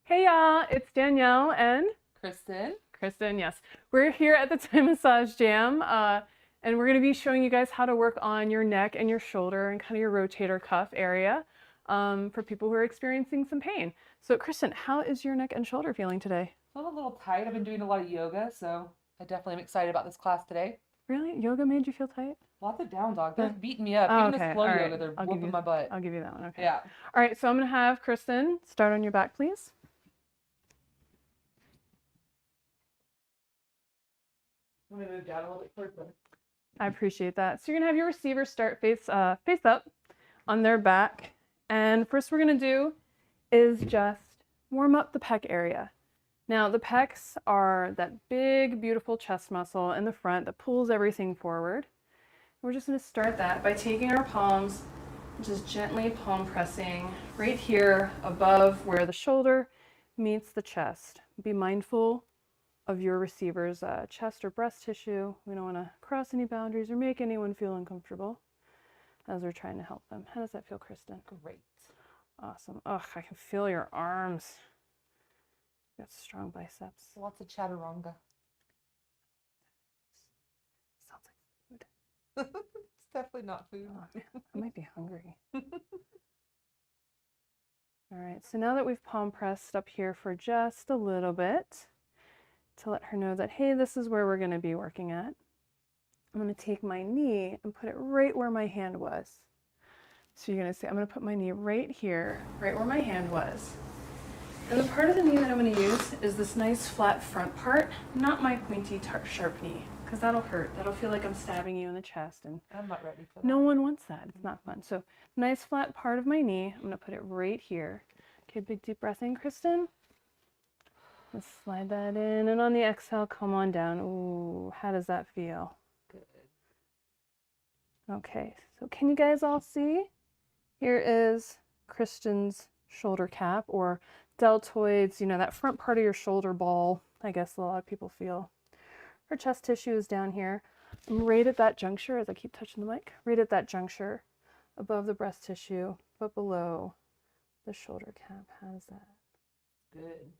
Hey y'all, it's Danielle and Kristen. Yes. We're here at the Thai Massage Jam, and we're going to be showing you guys how to work on your neck and your shoulder and kind of your rotator cuff area for people who are experiencing some pain. So Kristen, how is your neck and shoulder feeling today? Feeling a little tight. I've been doing a lot of yoga, so I definitely am excited about this class today. Really? Yoga made you feel tight? Lots of down dog. They're beating me up. Oh, Even okay. the slow All right. yoga, they're I'll whooping my butt. I'll give you that one. Okay. Yeah. All right, so I'm going to have Kristen start on your back, please. Let me move down a little bit further. I appreciate that. So you're gonna have your receiver start face up on their back. And first we're gonna do is just warm up the pec area. Now the pecs are that big, beautiful chest muscle in the front that pulls everything forward. We're just gonna start that by taking our palms, just gently palm pressing right here above where the shoulder meets the chest. Be mindful of your receiver's chest or breast tissue. We don't want to cross any boundaries or make anyone feel uncomfortable as we're trying to help them. How does that feel, Kristen? Great. Awesome. Oh, I can feel your arms. You got strong biceps. Lots of chaturanga. Sounds like food. It's definitely not food. Oh, man, I might be hungry. All right, so now that we've palm pressed up here for just a little bit, to let her know that, hey, this is where we're going to be working at. I'm going to take my knee and put it right where my hand was. So you're going to say, I'm going to put my knee right here, right where my hand was. And the part of the knee that I'm going to use is this nice flat front part, not my pointy, sharp knee, because that'll hurt. That'll feel like I'm stabbing you in the chest. And I'm not ready for that. no one wants that. It's not fun. So nice flat part of my knee. I'm going to put it right here. Okay, big deep breath in, Kristen. Let's slide that in, and on the exhale, come on down. Ooh, how does that feel? Good. Okay, so can you guys all see? Here is Kristen's shoulder cap, or deltoids, you know, that front part of your shoulder ball, I guess a lot of people feel. Her chest tissue is down here. I'm right at that juncture, as I keep touching the mic, right at that juncture, above the breast tissue, but below the shoulder cap. How's that? Good.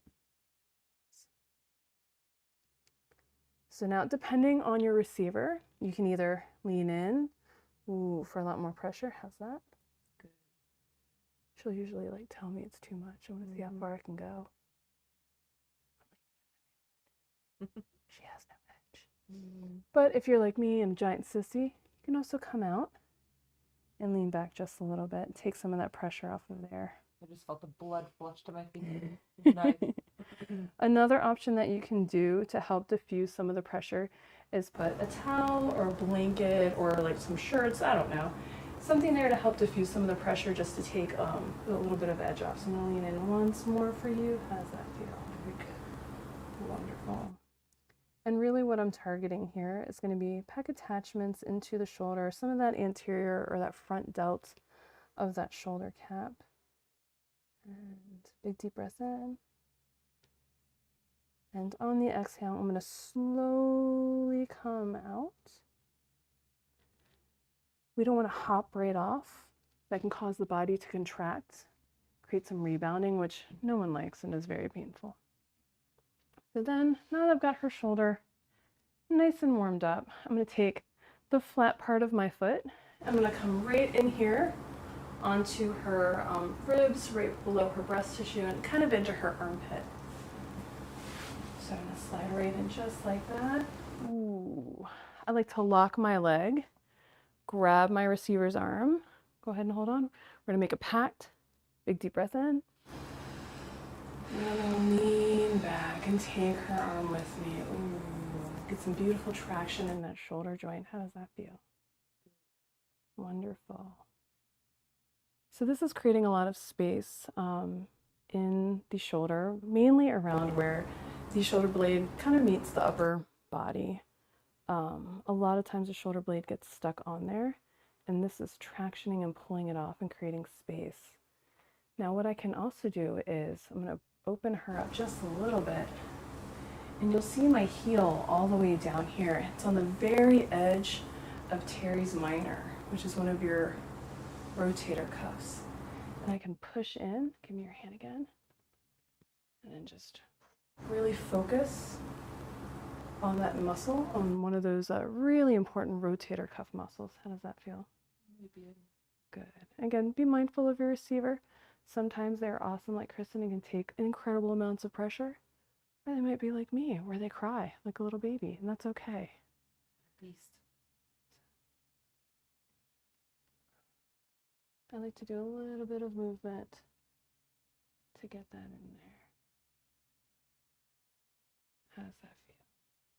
So now, depending on your receiver, you can either lean in, ooh, for a lot more pressure. How's that? Good. She'll usually like tell me it's too much. I want to see how far I can go. She has no edge. But if you're like me and a giant sissy, you can also come out and lean back just a little bit. Take some of that pressure off of there. I just felt the blood flush to my feet. Nice. Another option that you can do to help diffuse some of the pressure is put a towel or a blanket or like some shirts, I don't know, something there to help diffuse some of the pressure, just to take a little bit of edge off. So I'm going to lean in once more for you. How does that feel? Very good. Wonderful. And really what I'm targeting here is going to be pec attachments into the shoulder, some of that anterior or that front delt of that shoulder cap. And big deep breath in. And on the exhale, I'm going to slowly come out. We don't want to hop right off. That can cause the body to contract, create some rebounding, which no one likes and is very painful. So then, now that I've got her shoulder nice and warmed up, I'm going to take the flat part of my foot. I'm going to come right in here onto her ribs, right below her breast tissue, and kind of into her armpit. So I'm going to slide right in just like that. Ooh. I like to lock my leg, grab my receiver's arm. Go ahead and hold on. We're going to make a pact. Big deep breath in. And I'm going to lean back and take her arm with me. Ooh. Get some beautiful traction in that shoulder joint. How does that feel? Wonderful. So this is creating a lot of space in the shoulder, mainly around where the shoulder blade kind of meets the upper body. A lot of times the shoulder blade gets stuck on there, and this is tractioning and pulling it off and creating space. Now what I can also do is I'm going to open her up just a little bit, and you'll see my heel all the way down here. It's on the very edge of teres minor, which is one of your rotator cuffs. And I can push in. Give me your hand again. And then just really focus on that muscle, on one of those really important rotator cuff muscles. How does that feel? Good. Again, be mindful of your receiver. Sometimes they're awesome like Kristen and can take incredible amounts of pressure. Or they might be like me, where they cry like a little baby, and that's okay. Beast. I like to do a little bit of movement to get that in there. How does that feel?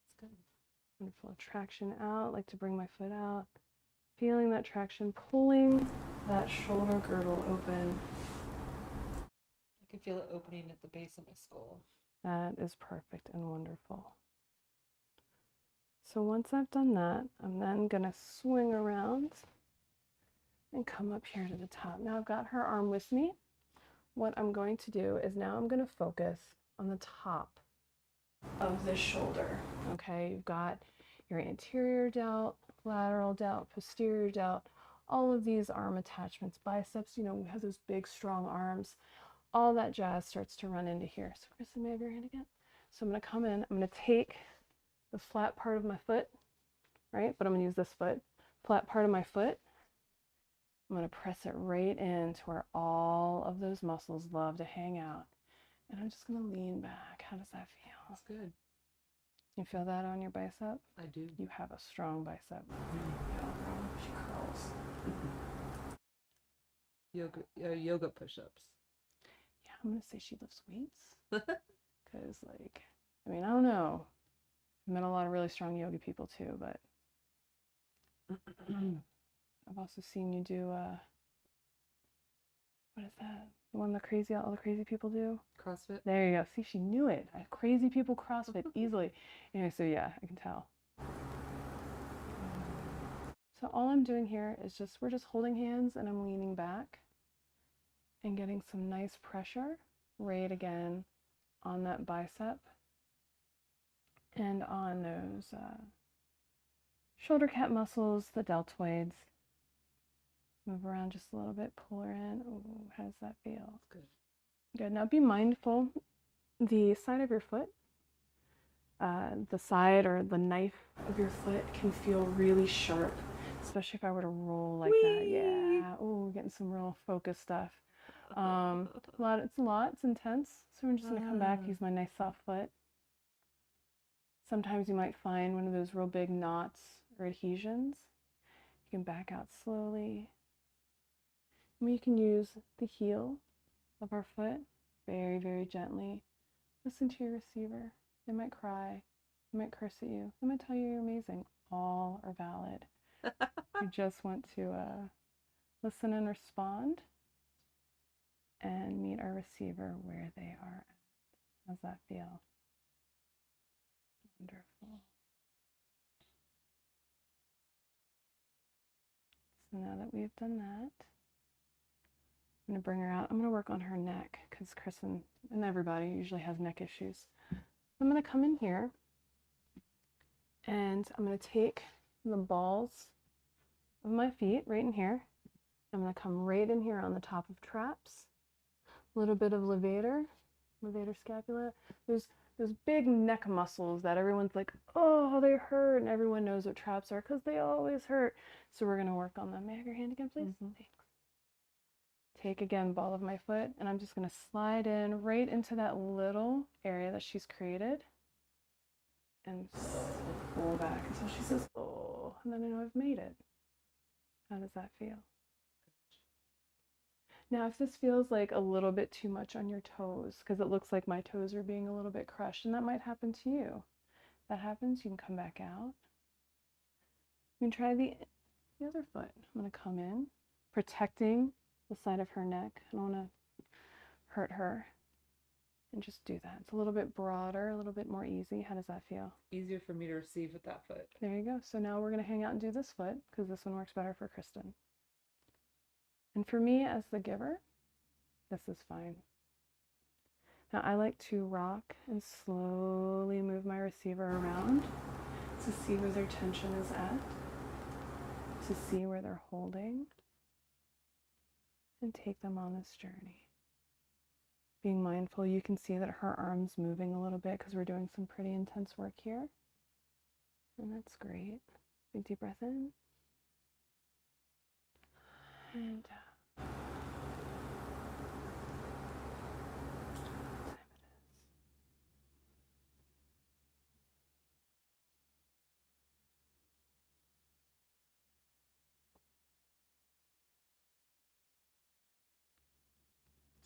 It's good. Wonderful. Traction out, like to bring my foot out. Feeling that traction, pulling that shoulder girdle open. I can feel it opening at the base of my skull. That is perfect and wonderful. So once I've done that, I'm then gonna swing around and come up here to the top. Now I've got her arm with me. What I'm going to do is now I'm gonna focus on the top of this shoulder. Okay, you've got your anterior delt, lateral delt, posterior delt, all of these arm attachments, biceps, you know, we have those big strong arms. All that jazz starts to run into here. So Kristen, may I have your hand again? So I'm gonna come in, I'm gonna take the flat part of my foot, right? But I'm gonna use this foot, flat part of my foot. I'm gonna press it right into where all of those muscles love to hang out. And I'm just gonna lean back. How does that feel? That's good. You feel that on your bicep? I do. You have a strong bicep. She curls. Yoga push-ups. Yeah, I'm gonna say she lifts weights. Because, like, I mean, I don't know. I've met a lot of really strong yoga people too, but I've also seen you do, what is that? The one all the crazy people do? CrossFit. There you go. See, she knew it. Crazy people CrossFit easily. Anyway, so yeah, I can tell. So all I'm doing here is we're just holding hands and I'm leaning back and getting some nice pressure right again on that bicep and on those shoulder cap muscles, the deltoids. Move around just a little bit, pull her in. Ooh, how does that feel? Good. Good. Now be mindful, the side of your foot, the side or the knife of your foot can feel really sharp, especially if I were to roll like that. Yeah. Ooh, getting some real focus stuff. It's intense. So I'm just gonna come back, use my nice soft foot. Sometimes you might find one of those real big knots or adhesions. You can back out slowly. We can use the heel of our foot very, very gently. Listen to your receiver. They might cry. They might curse at you. They might tell you you're amazing. All are valid. You just want to listen and respond and meet our receiver where they are at. How's that feel? Wonderful. So now that we've done that, I'm going to bring her out. I'm going to work on her neck because Kristen and everybody usually has neck issues. I'm going to come in here and I'm going to take the balls of my feet right in here. I'm going to come right in here on the top of traps. A little bit of levator scapula. There's those big neck muscles that everyone's like, oh, they hurt, and everyone knows what traps are because they always hurt. So we're going to work on them. May I have your hand again, please? Thanks. Take again ball of my foot, and I'm just going to slide in right into that little area that she's created and pull back until she says, oh, and then I know I've made it. How does that feel? Now, if this feels like a little bit too much on your toes, because it looks like my toes are being a little bit crushed, and that might happen to you. If that happens, you can come back out. You can try the other foot. I'm going to come in, protecting the side of her neck. I don't want to hurt her. And just do that. It's a little bit broader, a little bit more easy. How does that feel? Easier for me to receive with that foot. There you go. So now we're going to hang out and do this foot, because this one works better for Kristen. And for me as the giver, this is fine. Now I like to rock and slowly move my receiver around to see where their tension is at, to see where they're holding, and take them on this journey. Being mindful, you can see that her arm's moving a little bit because we're doing some pretty intense work here. And that's great. Big deep breath in. And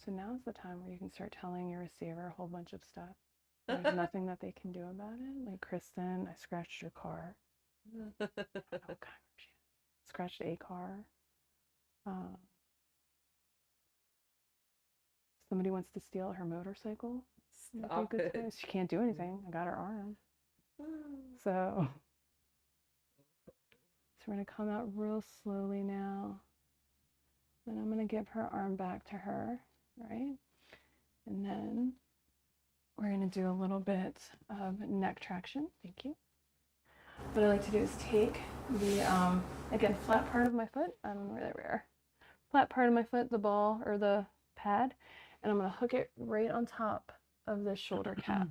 so now's the time where you can start telling your receiver a whole bunch of stuff. There's nothing that they can do about it. Like, Kristen, I scratched your car. I don't know what kind of car she is. Scratched a car. Somebody wants to steal her motorcycle. Stop it. She can't do anything. I got her arm. So we're going to come out real slowly now. And I'm going to give her arm back to her, right? And then we're going to do a little bit of neck traction. Thank you. What I like to do is take the, again, flat part of my foot. I don't know where they were. Flat part of my foot, the ball or the pad, and I'm going to hook it right on top of the shoulder cap.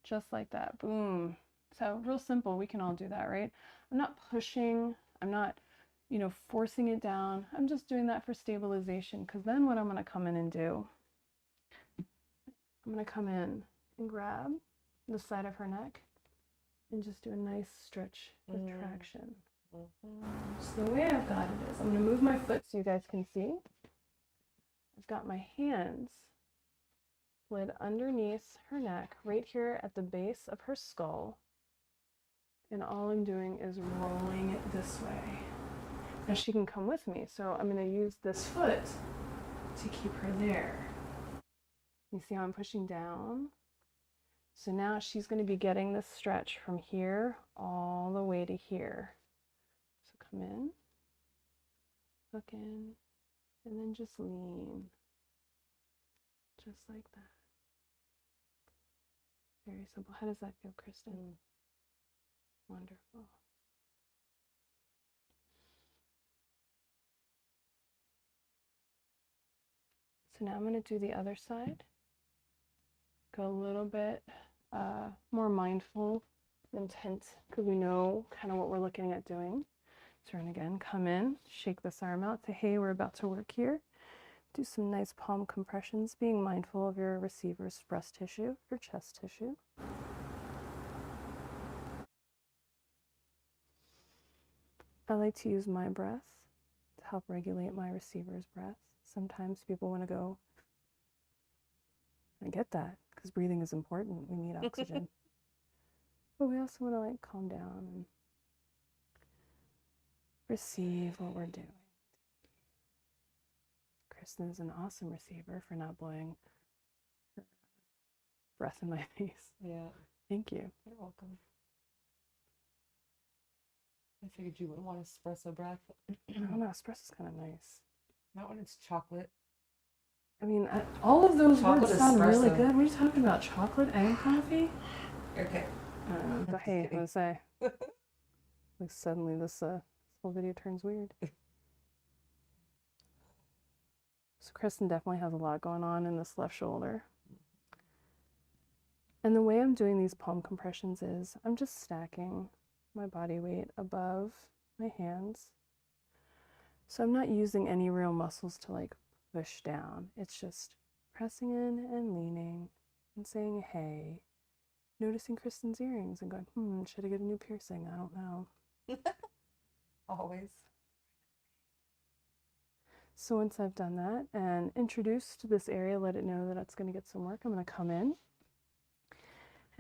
Just like that. Boom. So real simple. We can all do that, right? I'm not pushing. I'm not, forcing it down. I'm just doing that for stabilization, because then what I'm going to come in and do, I'm going to come in and grab the side of her neck and just do a nice stretch with traction. So the way I've got it is, I'm going to move my foot so you guys can see. I've got my hands slid underneath her neck, right here at the base of her skull. And all I'm doing is rolling it this way. Now she can come with me, so I'm going to use this foot to keep her there. You see how I'm pushing down? So now she's going to be getting this stretch from here all the way to here. So come in, hook in, and then just lean. Just like that. Very simple. How does that feel, Kristen? Wonderful. So now I'm going to do the other side. Go a little bit more mindful, intent, because we know kind of what we're looking at doing. Turn again, come in, shake this arm out, say, hey, we're about to work here. Do some nice palm compressions, being mindful of your receiver's breast tissue, your chest tissue. I like to use my breath to help regulate my receiver's breath. Sometimes people want to go, I get that, because breathing is important. We need oxygen. But we also want to calm down and receive what we're doing. Kristen is an awesome receiver for not blowing her breath in my face. Yeah. Thank you. You're welcome. I figured you wouldn't want espresso breath. I don't know, espresso's kind of nice. Not when it's chocolate. I mean, all of those Chocolate words sound really espresso. good. What are you talking about? Chocolate and coffee? Okay. But hey, I'm gonna say, suddenly this whole video turns weird. So Kristen definitely has a lot going on in this left shoulder. And the way I'm doing these palm compressions is I'm just stacking my body weight above my hands. So I'm not using any real muscles to push down. It's just pressing in and leaning and saying, hey, noticing Kristen's earrings and going, should I get a new piercing? I don't know. Always. So once I've done that and introduced this area, let it know that it's going to get some work, I'm going to come in.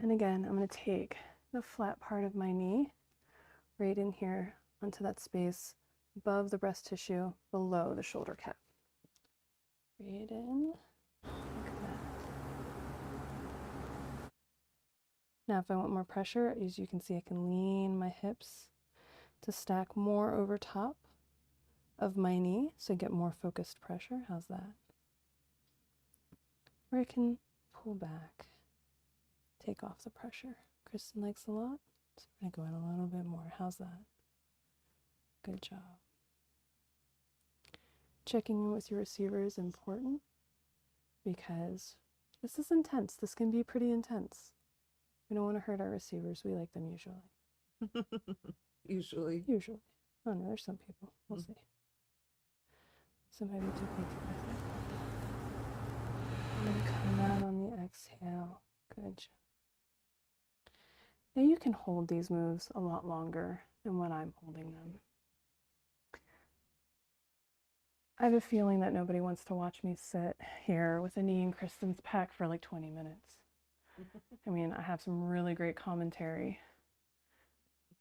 And again, I'm going to take the flat part of my knee right in here onto that space above the breast tissue, below the shoulder cap. Right in, like that. Now if I want more pressure, as you can see, I can lean my hips to stack more over top of my knee so I get more focused pressure. How's that? Or I can pull back, take off the pressure. Kristen likes a lot, so we're going to go in a little bit more. How's that? Good job. Checking in with your receiver is important. because this is intense. This can be pretty intense. We don't want to hurt our receivers. We like them usually. Usually. Usually. Oh no, there's some people. We'll see. So maybe take a deep breath in. And come out on the exhale. Good job. Now you can hold these moves a lot longer than when I'm holding them. I have a feeling that nobody wants to watch me sit here with a knee in Kristen's pec for like 20 minutes. I mean, I have some really great commentary.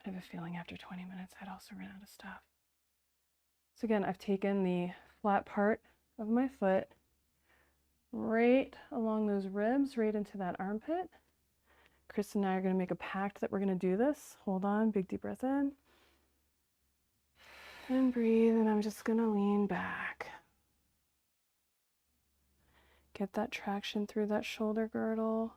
I have a feeling after 20 minutes, I'd also run out of stuff. So again, I've taken the flat part of my foot right along those ribs, right into that armpit. Kristen and I are going to make a pact that we're going to do this. Hold on, big deep breath in. And breathe, and I'm just going to lean back. Get that traction through that shoulder girdle.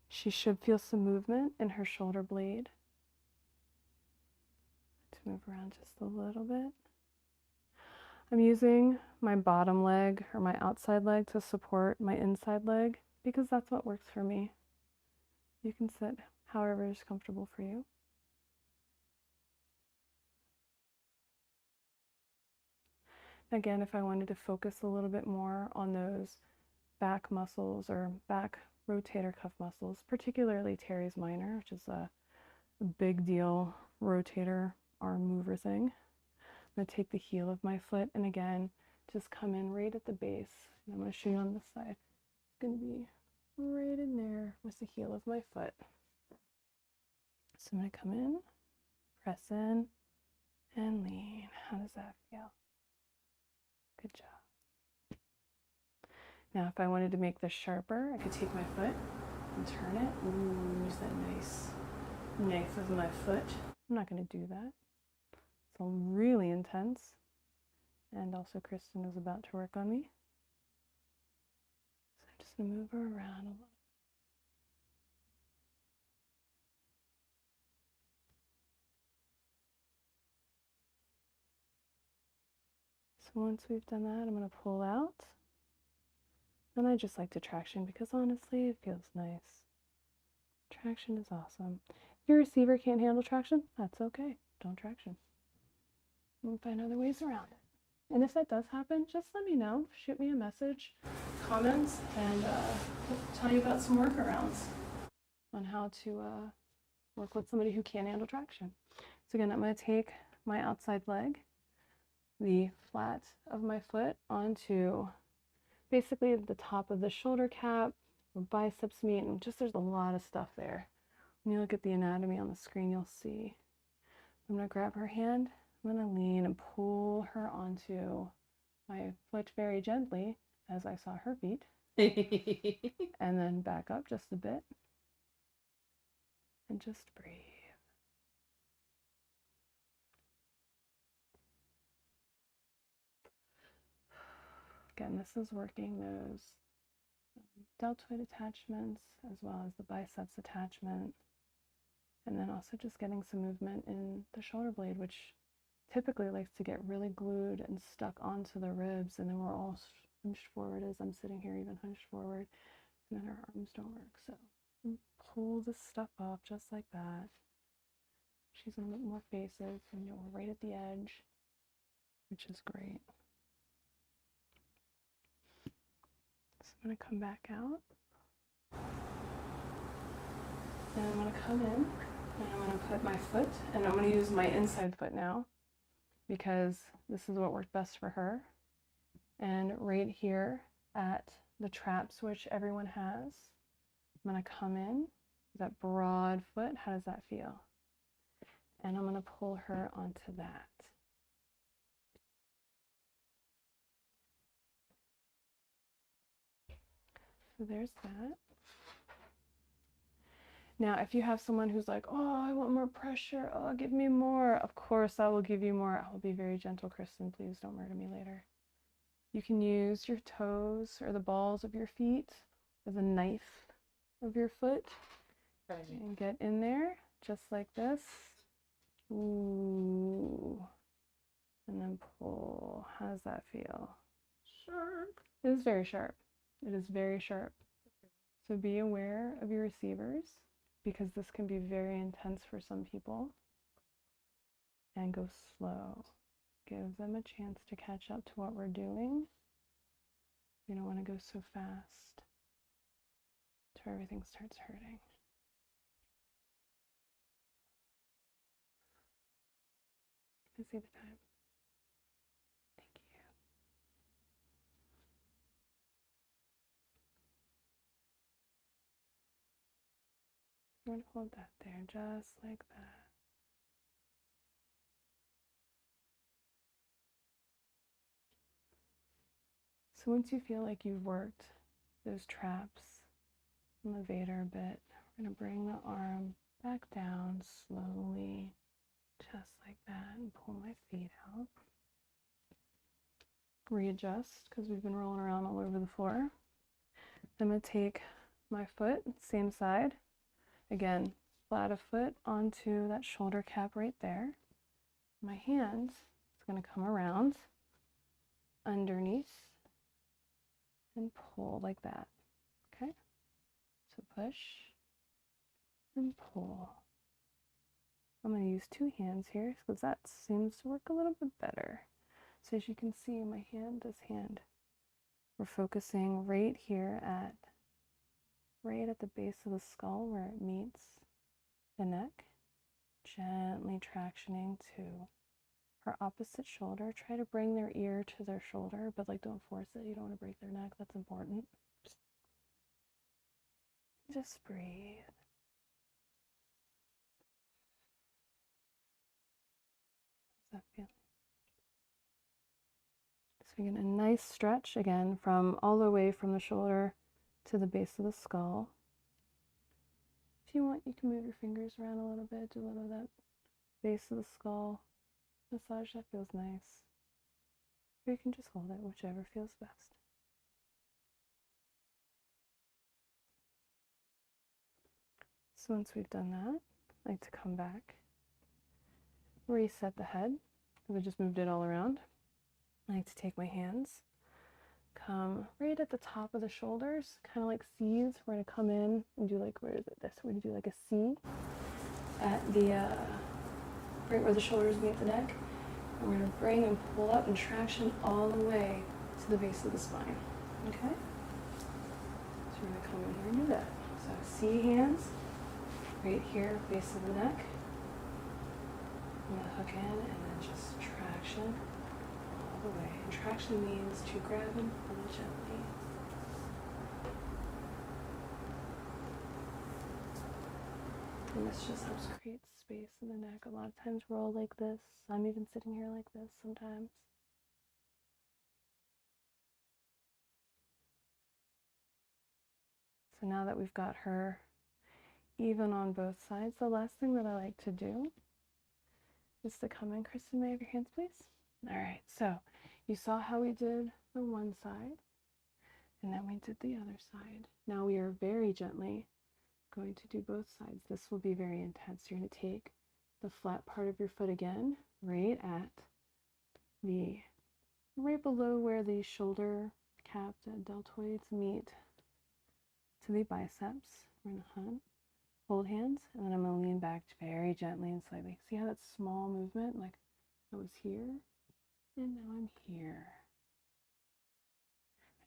She should feel some movement in her shoulder blade. To move around just a little bit. I'm using my bottom leg or my outside leg to support my inside leg because that's what works for me. You can sit however is comfortable for you. Again, if I wanted to focus a little bit more on those back muscles or back rotator cuff muscles, particularly teres minor, which is a big deal rotator arm mover thing. I'm going to take the heel of my foot and again, just come in right at the base. And I'm going to show you on this side. It's going to be right in there with the heel of my foot. So I'm going to come in, press in, and lean. How does that feel? Good job. Now, if I wanted to make this sharper, I could take my foot and turn it. Ooh, use that nice knife of my foot. I'm not going to do that. It's all really intense. And also Kristen is about to work on me. So I'm just going to move her around a little bit. So once we've done that, I'm going to pull out. And I just like to traction because honestly, it feels nice. Traction is awesome. If your receiver can't handle traction, that's okay. Don't traction. We'll find other ways around it. And if that does happen, just let me know. Shoot me a message, comments, and we'll tell you about some workarounds on how to work with somebody who can't handle traction. So again, I'm going to take my outside leg, the flat of my foot onto basically the top of the shoulder cap, where biceps meet, and just there's a lot of stuff there. When you look at the anatomy on the screen, you'll see. I'm going to grab her hand, I'm going to lean and pull her onto my foot very gently, as I saw her feet, and then back up just a bit, and just breathe. Again, this is working those deltoid attachments as well as the biceps attachment, and then also just getting some movement in the shoulder blade, which typically likes to get really glued and stuck onto the ribs, and then we're all hunched forward as I'm sitting here, even hunched forward, and then our arms don't work. So pull this stuff up just like that. She's a little bit more faces, and we're right at the edge, which is great. So I'm going to come back out, and I'm going to come in, and I'm going to put my foot, and I'm going to use my inside foot now, because this is what worked best for her. And right here at the traps, which everyone has, I'm going to come in, that broad foot, how does that feel? And I'm going to pull her onto that. So there's that. Now, if you have someone who's like, oh, I want more pressure, oh, give me more, of course I will give you more. I will be very gentle, Kristen. Please don't murder me later. You can use your toes or the balls of your feet as a knife of your foot and get in there just like this. Ooh. And then pull. How does that feel? sharp. It is very sharp. It is very sharp. So be aware of your receivers because this can be very intense for some people. And go slow. Give them a chance to catch up to what we're doing. We don't want to go so fast to where everything starts hurting. I see the time. Thank you. I'm going to hold that there, just like that. So once you feel like you've worked those traps on the Vader a bit, we're going to bring the arm back down slowly, just like that, and pull my feet out. Readjust, because we've been rolling around all over the floor. I'm going to take my foot, same side. Again, flat of foot onto that shoulder cap right there. My hand is going to come around underneath and pull like that. Okay? So push and pull. I'm going to use two hands here because that seems to work a little bit better. So as you can see, my hand, this hand, we're focusing right here right at the base of the skull where it meets the neck, gently tractioning to her opposite shoulder. Try to bring their ear to their shoulder, but like don't force it. You don't want to break their neck. That's important. Just breathe. How's that feeling? So we get a nice stretch again from all the way from the shoulder to the base of the skull. If you want, you can move your fingers around a little bit, do a little of that base of the skull massage. That feels nice. Or you can just hold it, whichever feels best. So once we've done that, I like to come back, reset the head, because I just moved it all around. I like to take my hands, come right at the top of the shoulders, kind of like C's. We're going to come in and do like, where is it? This. We're going to do like a C at the, right where the shoulders meet the neck. And we're going to bring and pull up and traction all the way to the base of the spine. Okay? So we're going to come in here and do that. So C hands, right here, base of the neck. I'm going to hook in and then just traction all the way. And traction means to grab and pull gently. And this just helps create space in the neck. A lot of times we're all like this. I'm even sitting here like this sometimes. So now that we've got her even on both sides, the last thing that I like to do is to come in. Kristen, may I have your hands, please? All right, so you saw how we did the one side, and then we did the other side. Now we are very gently going to do both sides. This will be very intense. You're going to take the flat part of your foot again, right below where the shoulder cap, the deltoids meet to the biceps. We're going to hold hands, and then I'm going to lean back very gently and slightly. See how that small movement, like I was here, and now I'm here.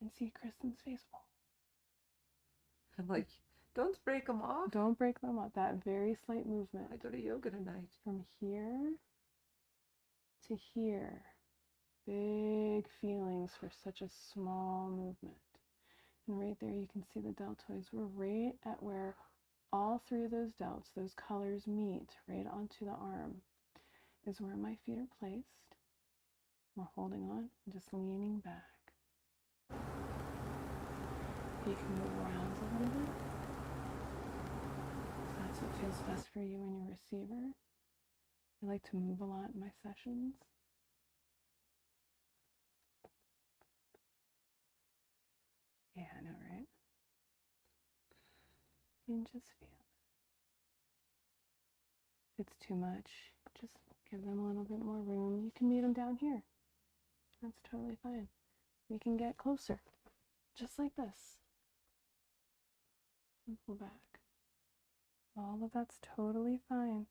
And see Kristen's face. I'm like, don't break them off. Don't break them off. That very slight movement. I go to yoga tonight. From here to here. Big feelings for such a small movement. And right there you can see the deltoids. We're right at where all three of those delts, those colors meet right onto the arm, is where my feet are placed. We're holding on and just leaning back. You can move around a little bit. If that's what feels best for you and your receiver. I like to move a lot in my sessions. Yeah, I know, right? And just feel it. If it's too much, just give them a little bit more room. You can meet them down here. That's totally fine. we can get closer, just like this. And pull back. All of that's totally fine.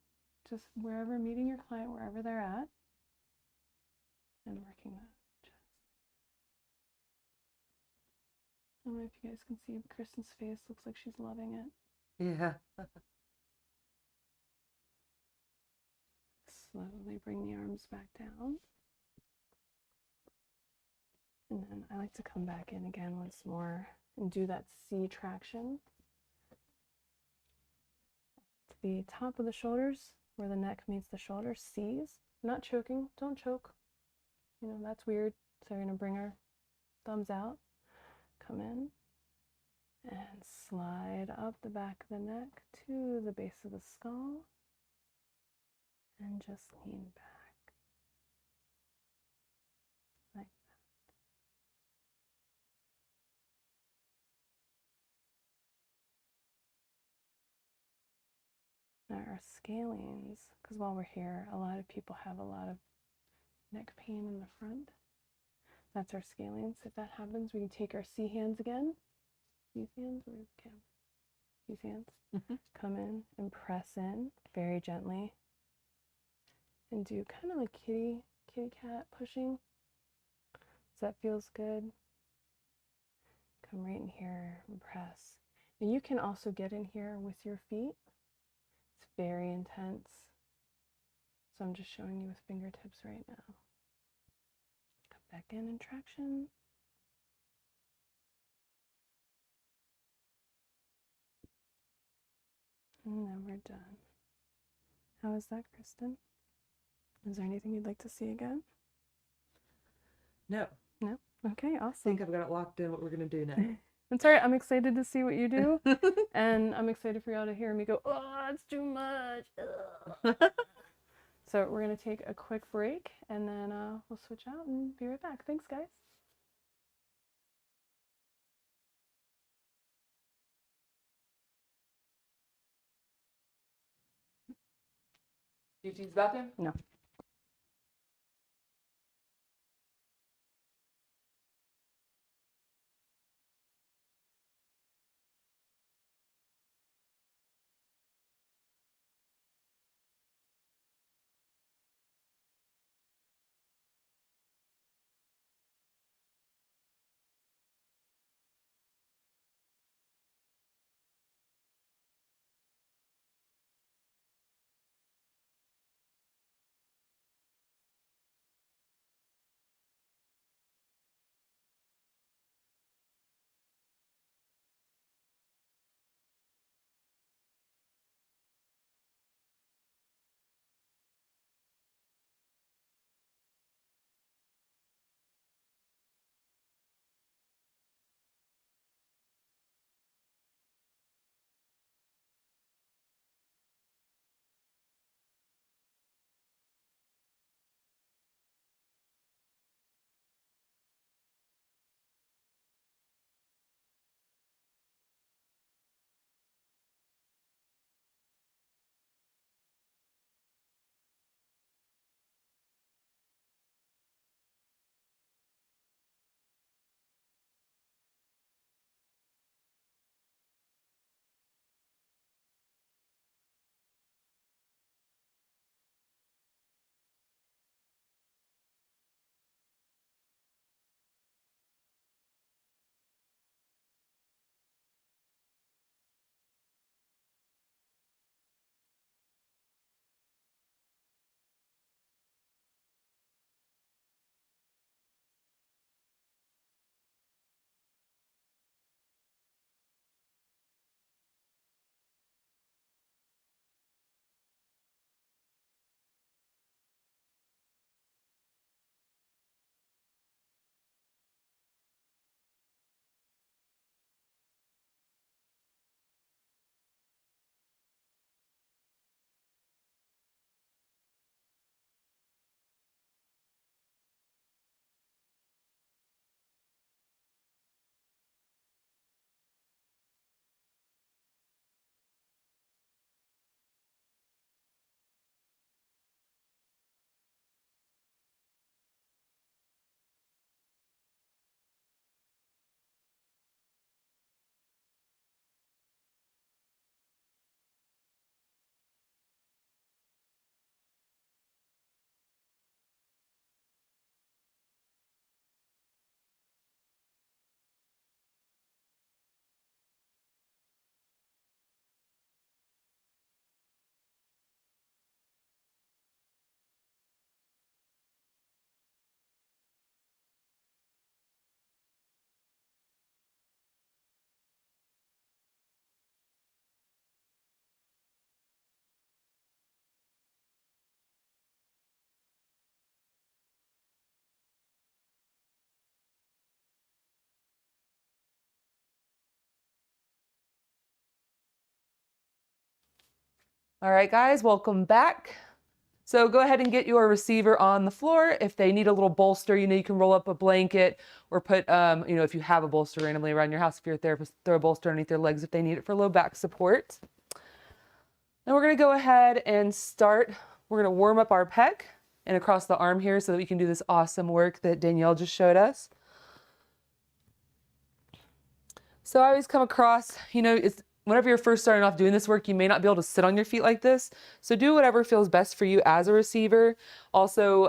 Just wherever, meeting your client wherever they're at, and working that. I don't know if you guys can see, but Kristen's face looks like she's loving it. Yeah. Slowly bring the arms back down. And then I like to come back in again once more and do that C traction. To the top of the shoulders, where the neck meets the shoulder, C's. Not choking, don't choke. You know, that's weird. So we're gonna bring our thumbs out, come in, and slide up the back of the neck to the base of the skull, and just lean back, like that. Now our scalenes, because while we're here, a lot of people have a lot of neck pain in the front. That's our scalenes. If that happens, we can take our C hands again. These hands, where's the camera? These hands. Come in and press in very gently. And do kind of like kitty cat pushing. So that feels good. Come right in here and press. And you can also get in here with your feet. It's very intense. So I'm just showing you with fingertips right now. Come back in traction. And then we're done. How is that, Kristen? Is there anything you'd like to see again? No. No? Okay, I awesome. think I've got it locked in what we're going to do now. That's all right. I'm excited to see what you do. And I'm excited for y'all to hear me go, oh, it's too much. So we're going to take a quick break, and then we'll switch out and be right back. Thanks, guys. Do you use the bathroom? No. All right, guys, welcome back. So go ahead and get your receiver on the floor. If they need a little bolster, you can roll up a blanket or put, if you have a bolster randomly around your house, if you're a therapist, throw a bolster underneath their legs if they need it for low back support. Then we're going to go ahead and start. We're going to warm up our pec and across the arm here so that we can do this awesome work that Danielle just showed us. So I always come across, whenever you're first starting off doing this work, you may not be able to sit on your feet like this. So do whatever feels best for you as a receiver, also,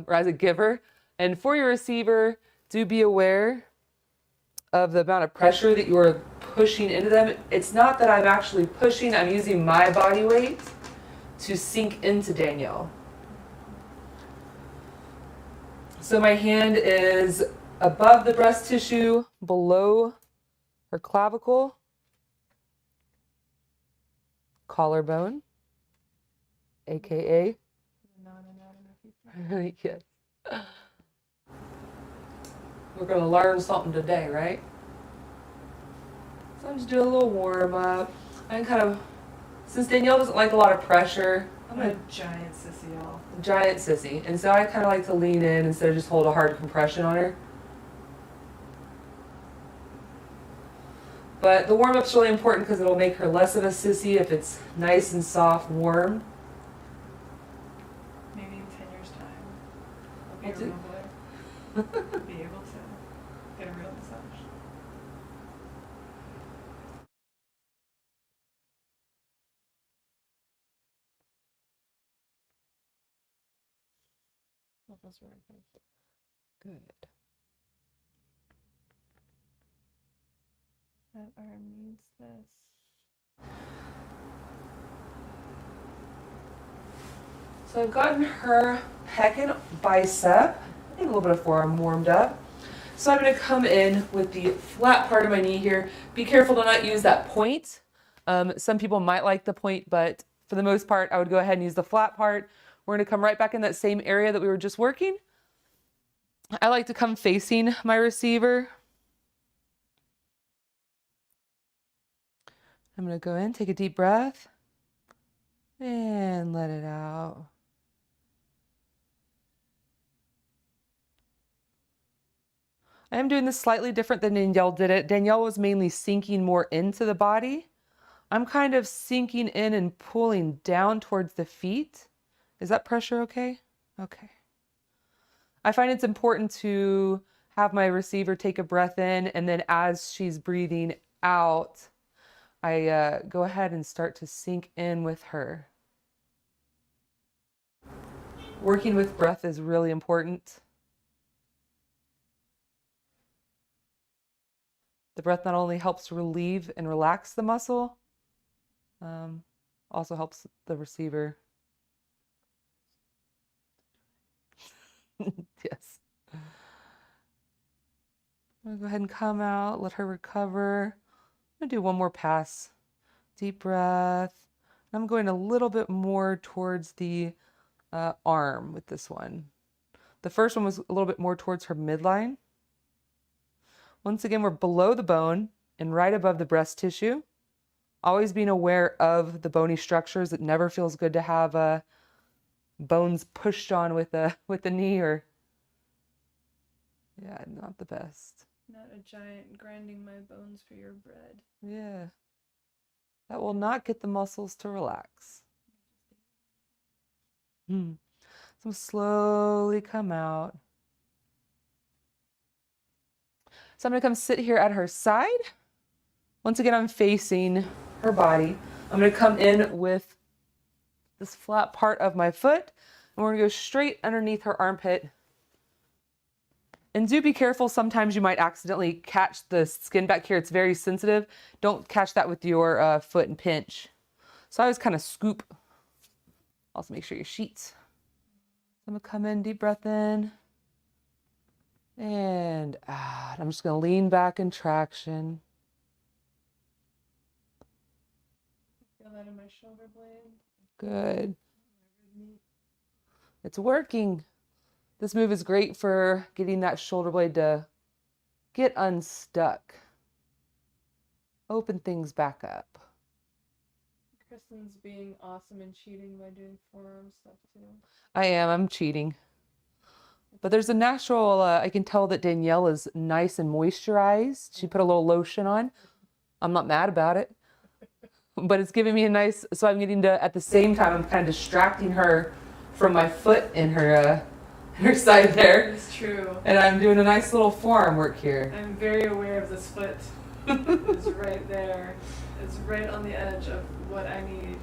or as a giver. And for your receiver, do be aware of the amount of pressure that you're pushing into them. It's not that I'm actually pushing, I'm using my body weight to sink into Danielle. So my hand is above the breast tissue, below her clavicle, collarbone, aka yes. We're going to learn something today, right? So I'm just doing a little warm up. I'm since Danielle doesn't like a lot of pressure, I'm a giant sissy, y'all. Giant sissy. And so I kind of like to lean in instead of just hold a hard compression on her. But the warm up's really important because it'll make her less of a sissy if it's nice and soft, warm. Maybe in 10 years' time, I'll be a real boy. Be able to get a real massage. That was really good. Good. That arm needs this. So I've gotten her pec and bicep, and a little bit of forearm warmed up. So I'm going to come in with the flat part of my knee here. Be careful to not use that point. Some people might like the point, but for the most part, I would go ahead and use the flat part. We're going to come right back in that same area that we were just working. I like to come facing my receiver. I'm going to go in, take a deep breath, and let it out. I am doing this slightly different than Danielle did it. Danielle was mainly sinking more into the body. I'm kind of sinking in and pulling down towards the feet. Is that pressure okay? Okay. I find it's important to have my receiver take a breath in, and then as she's breathing out, I go ahead and start to sink in with her. Working with breath is really important. The breath not only helps relieve and relax the muscle, also helps the receiver. Yes. I'm gonna go ahead and come out, let her recover. I'm gonna do one more pass. Deep breath. I'm going a little bit more towards the arm with this one. The first one was a little bit more towards her midline. Once again, we're below the bone and right above the breast tissue. Always being aware of the bony structures. It never feels good to have bones pushed on with the knee, or yeah, not the best. Not a giant grinding my bones for your bread. Yeah. That will not get the muscles to relax. So slowly come out. So I'm going to come sit here at her side. Once again, I'm facing her body. I'm going to come in with this flat part of my foot, and we're going to go straight underneath her armpit. And do be careful. Sometimes you might accidentally catch the skin back here. It's very sensitive. Don't catch that with your foot and pinch. So I always kind of scoop. Also make sure your sheets. I'm going to come in, deep breath in. And out. I'm just going to lean back in traction. Feel that in my shoulder blade. Good. It's working. This move is great for getting that shoulder blade to get unstuck. Open things back up. Kristen's being awesome and cheating by doing forearm stuff too. I'm cheating. But there's a natural, I can tell that Danielle is nice and moisturized. She put a little lotion on. I'm not mad about it. But it's giving me a nice, so I'm getting to, at the same time, I'm kind of distracting her from my foot in her side there. It's true. And I'm doing a nice little forearm work here. I'm very aware of this foot. It's right there. It's right on the edge of what I need.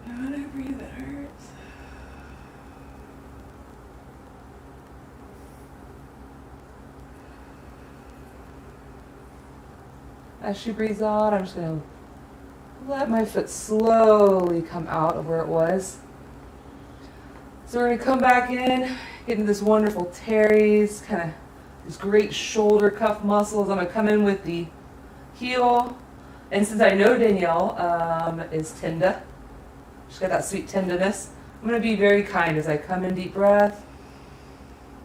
And when I breathe, it hurts. As she breathes out, I'm just going to let my foot slowly come out of where it was. So we're going to come back in, get into this wonderful teres, kind of these great shoulder cuff muscles. I'm going to come in with the heel. And since I know Danielle is tender, she's got that sweet tenderness, I'm going to be very kind as I come in, deep breath.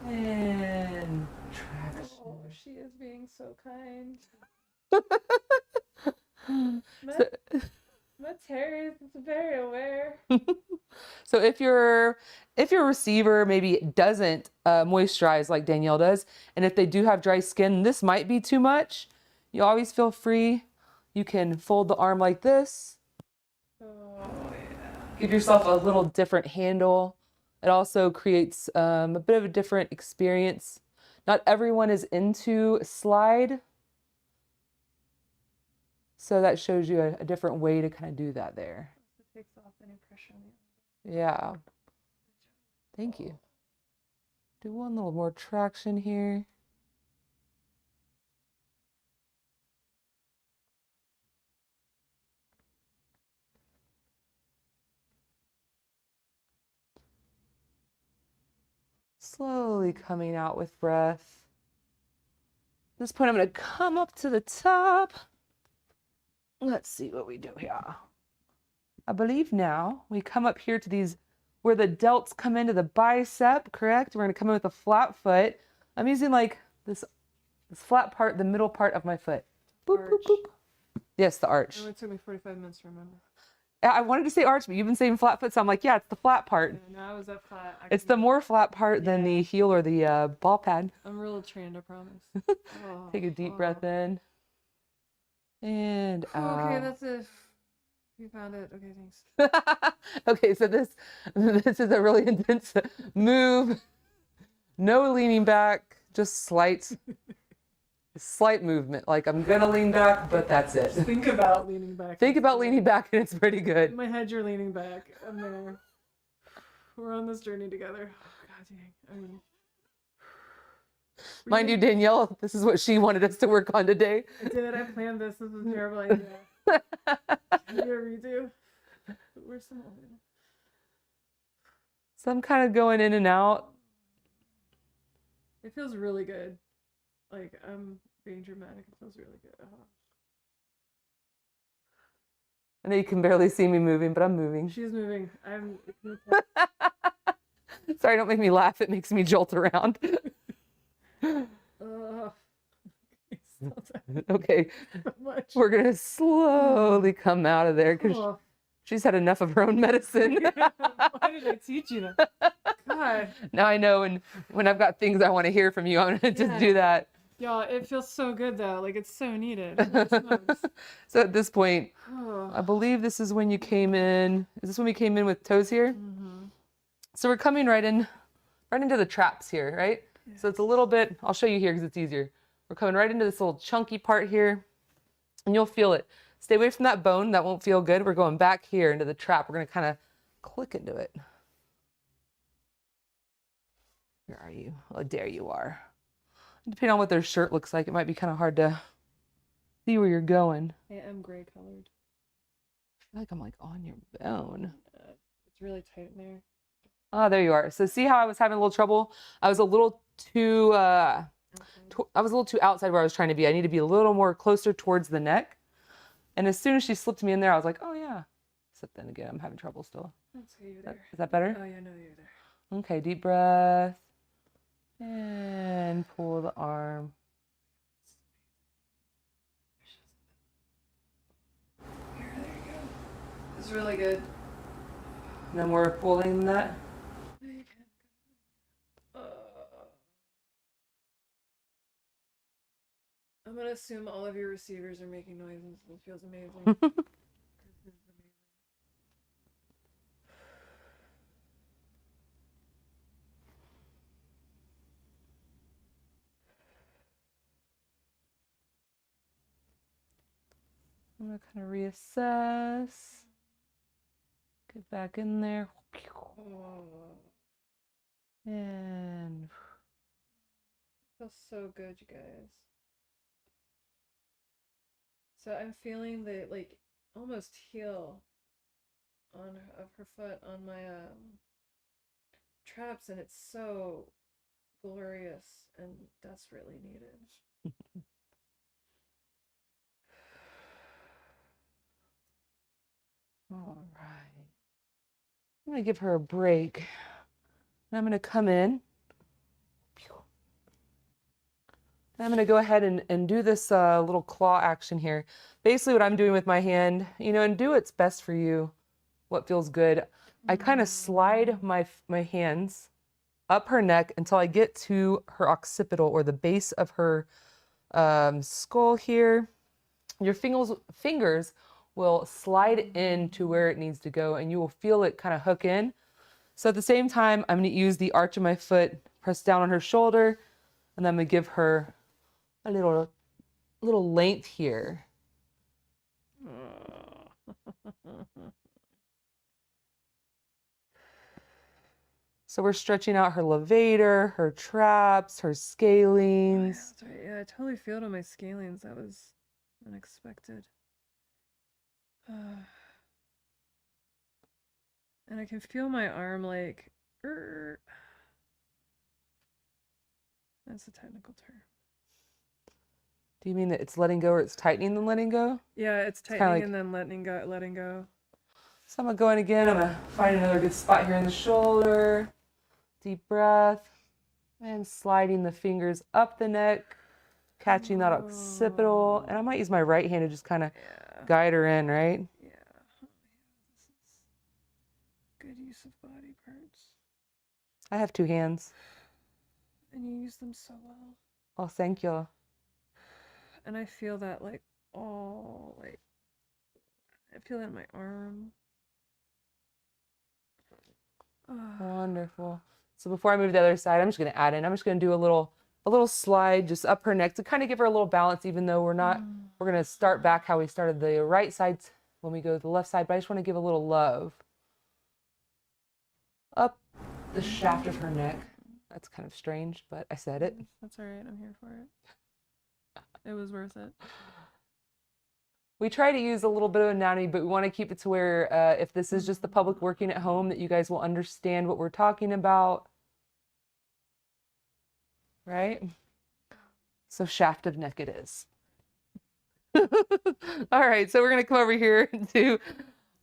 And traction. Oh, she is being so kind. My teres is very aware. So if your receiver maybe doesn't moisturize like Danielle does, and if they do have dry skin, this might be too much. You always feel free. You can fold the arm like this. Oh, yeah. Give yourself a little different handle. It also creates a bit of a different experience. Not everyone is into slide. So that shows you a different way to kind of do that there. It takes off any pressure on the Yeah. Thank you. Do one little more traction here. Slowly coming out with breath. At this point, I'm going to come up to the top. Let's see what we do here. I believe now we come up here to these where the delts come into the bicep, correct? We're going to come in with a flat foot. I'm using like this flat part, the middle part of my foot. Boop, boop, boop. Yes, the arch. Oh, it took me 45 minutes to remember. I wanted to say arch, but you've been saying flat foot, so I'm like, yeah, it's the flat part. Yeah, no, I was up flat. It's the more flat part than the heel or the ball pad. I'm real trained, I promise. Oh, Take a deep breath in. And out. Okay, that's it. You found it. Okay, thanks. Okay, so this is a really intense move. No leaning back, just slight movement. Like I'm gonna lean back, but that's it. Think about leaning back. Think about leaning back, and it's pretty good. In my head, you're leaning back. I'm there. We're on this journey together. Oh, God dang. I mean, Mind you, Danielle, this is what she wanted us to work on today. I did. I planned this. This was a terrible idea. Can you redo? Where's the moment? So I'm kind of going in and out. It feels really good. Like, I'm being dramatic. It feels really good. I know you can barely see me moving, but I'm moving. She's moving. I'm. Sorry, don't make me laugh. It makes me jolt around. Okay, we're gonna slowly come out of there because she's had enough of her own medicine. Why did I teach you that? God. Now I know, and when I've got things I want to hear from you, I'm gonna just do that. Y'all, it feels so good though. Like it's so needed. So at this point, I believe this is when you came in. Is this when we came in with toes here? Mm-hmm. So we're coming right into the traps here, right? Yeah. So it's a little bit. I'll show you here because it's easier. We're coming right into this little chunky part here, and you'll feel it. Stay away from that bone. That won't feel good. We're going back here into the trap. We're going to kind of click into it. Where are you? Oh, there you are. Depending on what their shirt looks like, it might be kind of hard to see where you're going. I am gray colored. I feel like I'm like on your bone. It's really tight in there. Oh, there you are. So see how I was having a little trouble? I was a little too outside where I was trying to be. I need to be a little more closer towards the neck. And as soon as she slipped me in there, I was like, oh yeah. Except then again, I'm having trouble still. Let's see you there. Is that better? Oh yeah, no, you're there. Okay, deep breath. And pull the arm. feels really good. No more pulling than that? I'm gonna assume all of your receivers are making noises. It feels amazing. I'm gonna kind of reassess. Get back in there. And Feels so good, you guys. So I'm feeling the like almost heel of her foot on my traps, and it's so glorious and desperately needed. all right. I'm gonna give her a break. And I'm gonna come in. I'm going to go ahead and do this little claw action here. Basically what I'm doing with my hand, you know, and do what's best for you, what feels good. I kind of slide my hands up her neck until I get to her occipital, or the base of her skull here. Your fingers will slide into where it needs to go, and you will feel it kind of hook in. So at the same time, I'm going to use the arch of my foot, press down on her shoulder, and then I'm going to give her a little length here. So we're stretching out her levator, her traps, her scalenes. Oh, yeah, I totally feel it on my scalenes. That was unexpected. And I can feel my arm like, that's a technical term. Do you mean that it's letting go, or it's tightening then letting go? Yeah, it's tightening and then letting go. So I'm gonna go in again. I'm gonna find another good spot here in the shoulder. Deep breath. And sliding the fingers up the neck, catching that occipital. And I might use my right hand to just kind of guide her in, right? Yeah. This is good use of body parts. I have two hands. And you use them so well. Oh, thank you. And I feel that I feel that in my arm. Wonderful. So before I move to the other side, I'm just going to add in. I'm just going to do a little slide just up her neck to kind of give her a little balance, even though we're going to start back how we started the right side when we go to the left side, but I just want to give a little love. Up the shaft of her neck. That's kind of strange, but I said it. That's all right. I'm here for it. It was worth it. We try to use a little bit of anatomy, but we want to keep it to where if this is just the public working at home, that you guys will understand what we're talking about. Right? So shaft of neck it is. All right, so we're going to come over here to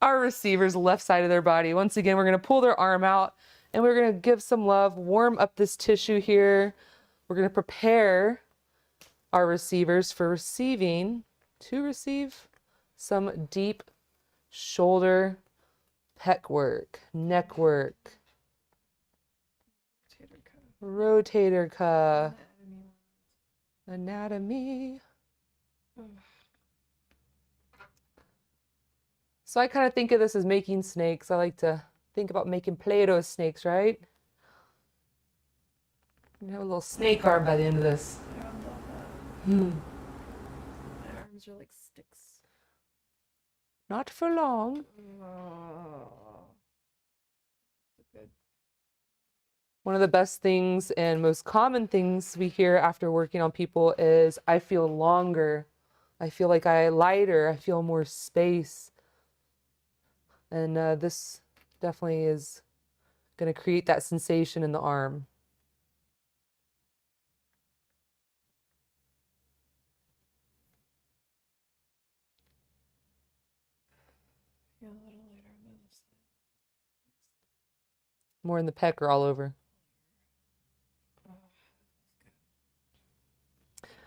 our receivers, left side of their body. Once again, we're going to pull their arm out, and we're going to give some love, warm up this tissue here. We're going to prepare our receivers for to receive some deep shoulder, pec work, neck work, rotator cuff, anatomy. So I kind of think of this as making snakes. I like to think about making Play-Doh snakes, right? You have a little snake arm by the end of this. Yeah, I love that. My arms are like sticks. Not for long. Good. One of the best things and most common things we hear after working on people is, I feel longer. I feel like I'm lighter. I feel more space. And this definitely is going to create that sensation in the arm. Yeah, a little later on the left side. More in the pec or all over?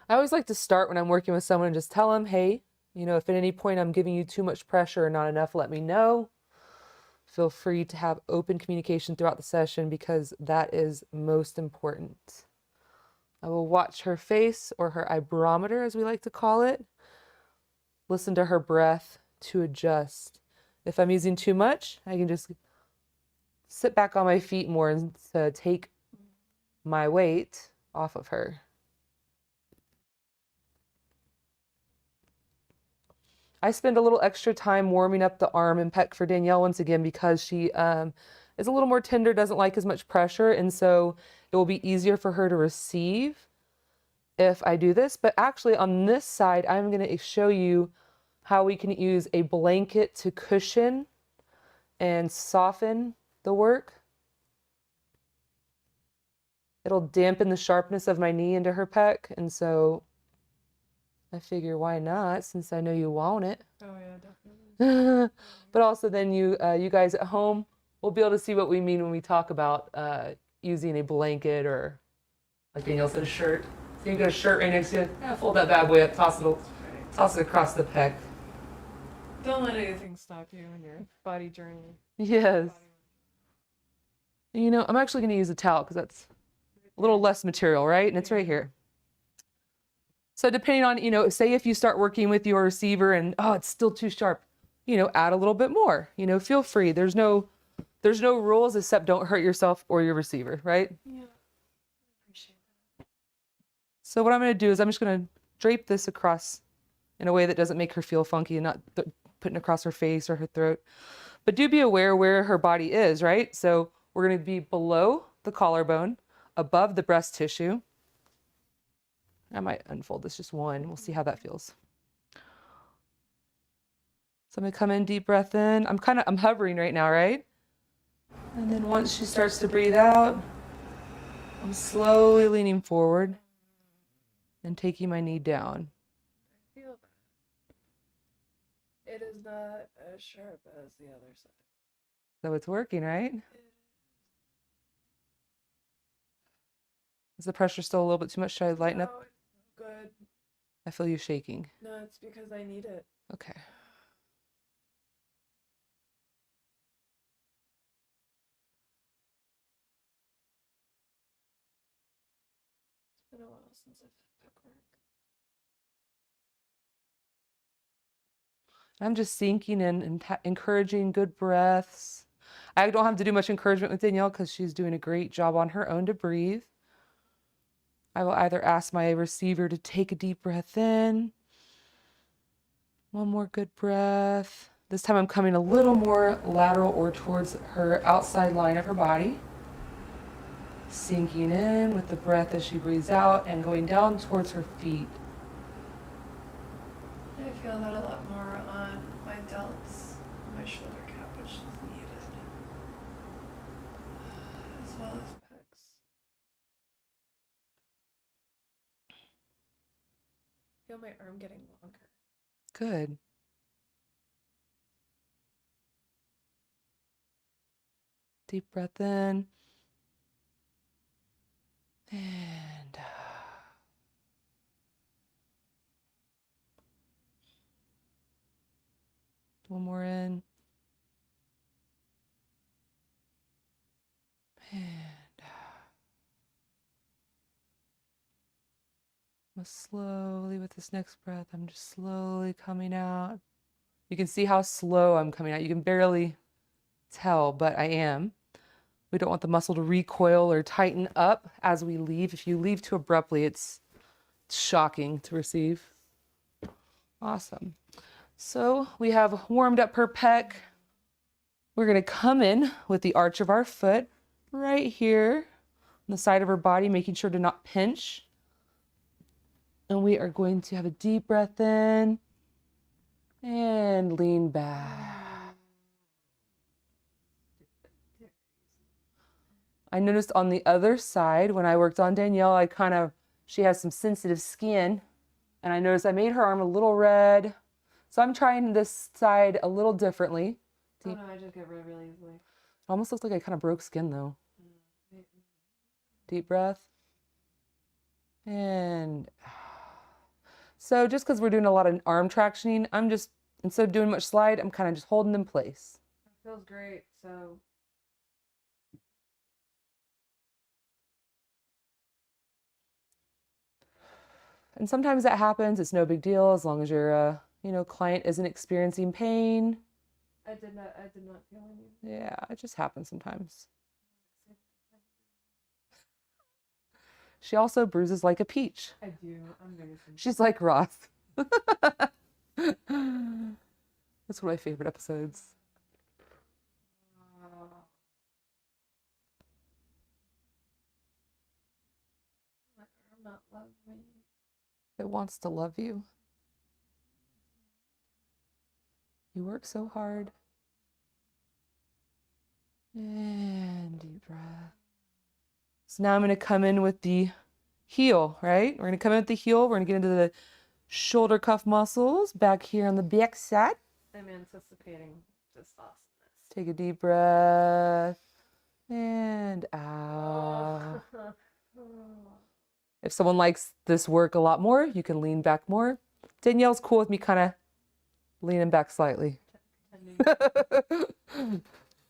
I always like to start when I'm working with someone and just tell them, hey, You know, if at any point I'm giving you too much pressure or not enough, let me know. Feel free to have open communication throughout the session because that is most important. I will watch her face, or her ibrometer as we like to call it. Listen to her breath to adjust. If I'm using too much, I can just sit back on my feet more and take my weight off of her. I spend a little extra time warming up the arm and pec for Danielle once again because she is a little more tender, doesn't like as much pressure, and so it will be easier for her to receive if I do this. But actually on this side, I'm going to show you how we can use a blanket to cushion and soften the work. It'll dampen the sharpness of my knee into her pec, and so I figure why not, since I know you want it. Oh yeah, definitely. But also then you guys at home will be able to see what we mean when we talk about using a blanket, or like Danielle said, a shirt. So you got a shirt right next to you. Yeah, fold that bad boy up, toss it across the pec. Don't let anything stop you in your body journey. Yes. You know, I'm actually going to use a towel because that's a little less material, right? And it's right here. So depending on, you know, say if you start working with your receiver and, oh, it's still too sharp, you know, add a little bit more, you know, feel free. There's no rules except don't hurt yourself or your receiver, right? Yeah, I appreciate that. So what I'm going to do is I'm just going to drape this across in a way that doesn't make her feel funky and not putting it across her face or her throat. But do be aware where her body is, right? So we're going to be below the collarbone, above the breast tissue. I might unfold this just one. We'll see how that feels. So I'm going to come in, deep breath in. I'm hovering right now, right? And then once she starts to breathe out, I'm slowly leaning forward and taking my knee down. I feel that. It is not as sharp as the other side. So it's working, right? Is the pressure still a little bit too much? Should I lighten up? No, it's good. I feel you shaking. No, it's because I need it. Okay. It's been a while since I've had pec work. I'm just sinking in and encouraging good breaths. I don't have to do much encouragement with Danielle because she's doing a great job on her own to breathe. I will either ask my receiver to take a deep breath in. One more good breath. This time I'm coming a little more lateral or towards her outside line of her body. Sinking in with the breath as she breathes out and going down towards her feet. I feel that a lot more on my delts, my shoulder cap, which is needed, as well as pecs. I feel my arm getting longer. Good. Deep breath in. And one more in. And I'm slowly, with this next breath, I'm just slowly coming out. You can see how slow I'm coming out. You can barely tell, but I am. We don't want the muscle to recoil or tighten up as we leave. If you leave too abruptly, it's shocking to receive. Awesome. So we have warmed up her pec. We're going to come in with the arch of our foot right here on the side of her body, making sure to not pinch. And we are going to have a deep breath in and lean back. I noticed on the other side, when I worked on Danielle, she has some sensitive skin, and I noticed I made her arm a little red. So I'm trying this side a little differently. Oh no, I just get red really easily. Almost looks like I kind of broke skin though. Deep breath. And So just because we're doing a lot of arm tractioning, I'm just, instead of doing much slide, I'm kind of just holding in place. That feels great. So and sometimes that happens. It's no big deal as long as your client isn't experiencing pain. I did not feel any. Yeah, it just happens sometimes. She also bruises like a peach. I do. I'm very sensitive. She's like Ross. That's one of my favorite episodes. My arm not love me. It wants to love you. You work so hard. And deep breath. So now I'm going to come in with the heel, right? We're going to come in with the heel. We're going to get into the shoulder cuff muscles back here on the back side. I'm anticipating this awesomeness. Take a deep breath. And out. If someone likes this work a lot more, you can lean back more. Danielle's cool with me kind of leaning back slightly.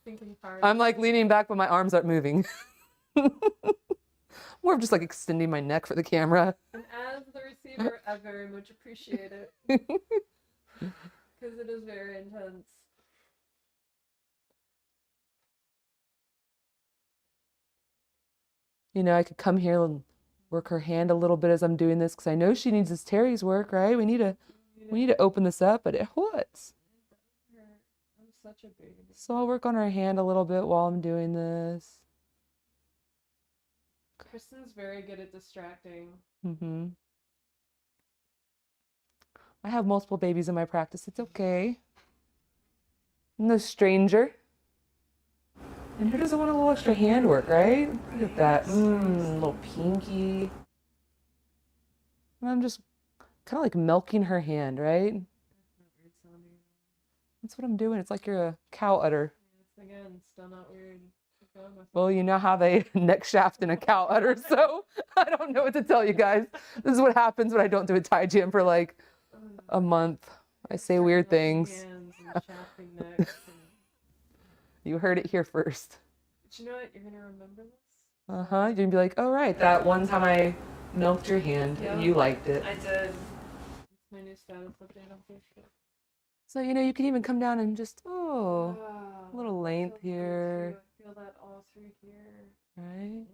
Thinking hard. I'm like leaning back, but my arms aren't moving. More of just like extending my neck for the camera. And as the receiver, I very much appreciate it. Because it is very intense. I could come here and work her hand a little bit as I'm doing this because I know she needs this teres work, right? We need to open this up, but it hurts. I'm such a baby. So I'll work on her hand a little bit while I'm doing this. Kristen's very good at distracting. Mm-hmm. I have multiple babies in my practice. It's okay. I'm no stranger. And who doesn't want a little extra hand work, right? Look at that. Little pinky. And I'm just kind of like milking her hand, right? That's not weird sounding. That's what I'm doing. It's like you're a cow udder. It's again still not weird. Well, you now have a neck shaft and a cow udder, so I don't know what to tell you guys. This is what happens when I don't do a tie jam for like a month. I say weird things. You heard it here first. But you know what? You're going to remember this? Uh-huh. You're going to be like, oh, right, that one time I milked your hand and you liked it. I did. It's my new status update on Facebook. So, you can even come down and just, a little length here. I feel that all through here. Right?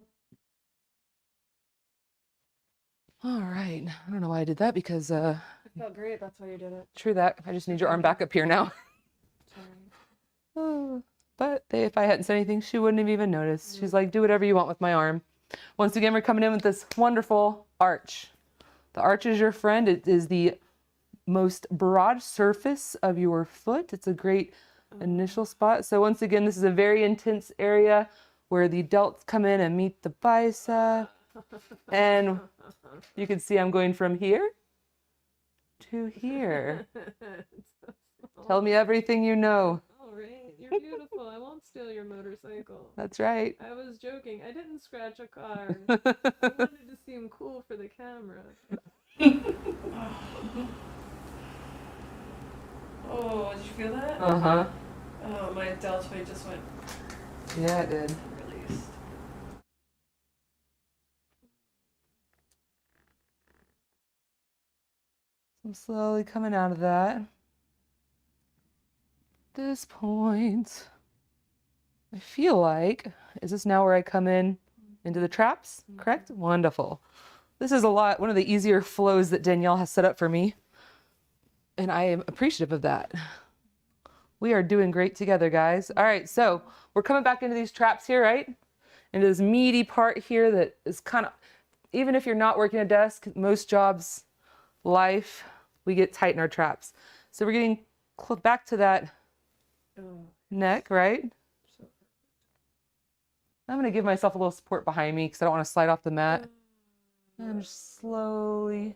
All right. I don't know why I did that because... It felt great. That's why you did it. True that. I just need your arm back up here now. Sorry. But if I hadn't said anything, she wouldn't have even noticed. She's like, do whatever you want with my arm. Once again, we're coming in with this wonderful arch. The arch is your friend. It is the most broad surface of your foot. It's a great initial spot. So once again, this is a very intense area where the delts come in and meet the bicep. And you can see I'm going from here to here. Tell me everything you know. All right. You're beautiful. I won't steal your motorcycle. That's right. I was joking. I didn't scratch a car. I wanted to seem cool for the camera. Oh, did you feel that? Uh-huh. Oh, my deltoid just went. Yeah, it did. Released. I'm slowly coming out of that. This point, I feel like, is this now where I come in into the traps? Correct? Wonderful. This is one of the easier flows that Danielle has set up for me. And I am appreciative of that. We are doing great together, guys. All right, so we're coming back into these traps here, right? Into this meaty part here that is kind of, even if you're not working a desk, most jobs, life, we get tight in our traps. So we're getting back to that neck, right? I'm going to give myself a little support behind me because I don't want to slide off the mat. And just slowly.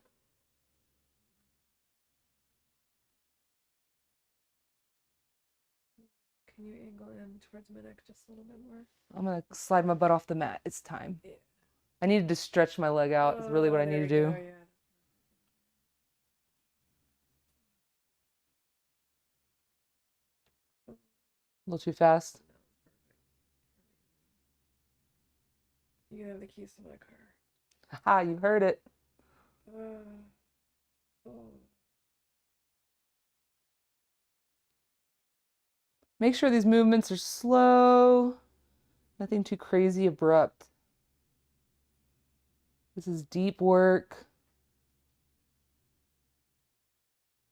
Can you angle in towards my neck just a little bit more? I'm going to slide my butt off the mat. It's time. Yeah. I needed to stretch my leg out is really what I need to do. Yeah. A little too fast. You can have the keys to my car. Ha, you heard it. Make sure these movements are slow. Nothing too crazy abrupt. This is deep work.